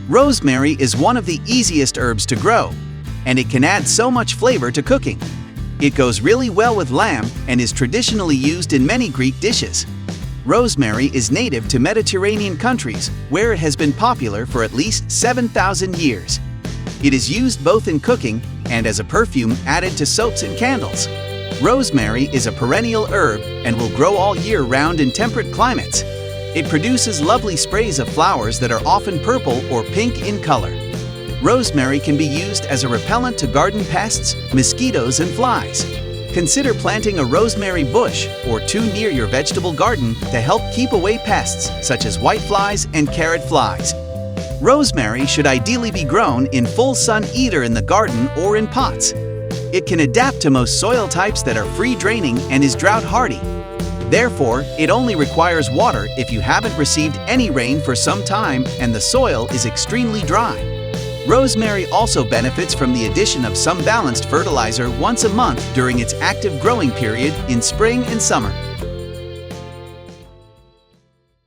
Rosemary is one of the easiest herbs to grow, and it can add so much flavor to cooking. It goes really well with lamb and is traditionally used in many Greek dishes. Rosemary is native to Mediterranean countries, where it has been popular for at least 7,000 years. It is used both in cooking and as a perfume added to soaps and candles. Rosemary is a perennial herb and will grow all year round in temperate climates. It produces lovely sprays of flowers that are often purple or pink in color. Rosemary can be used as a repellent to garden pests, mosquitoes, and flies. Consider planting a rosemary bush or two near your vegetable garden to help keep away pests such as whiteflies and carrot flies. Rosemary should ideally be grown in full sun either in the garden or in pots. It can adapt to most soil types that are free-draining and is drought-hardy. Therefore, it only requires water if you haven't received any rain for some time and the soil is extremely dry. Rosemary also benefits from the addition of some balanced fertilizer once a month during its active growing period in spring and summer.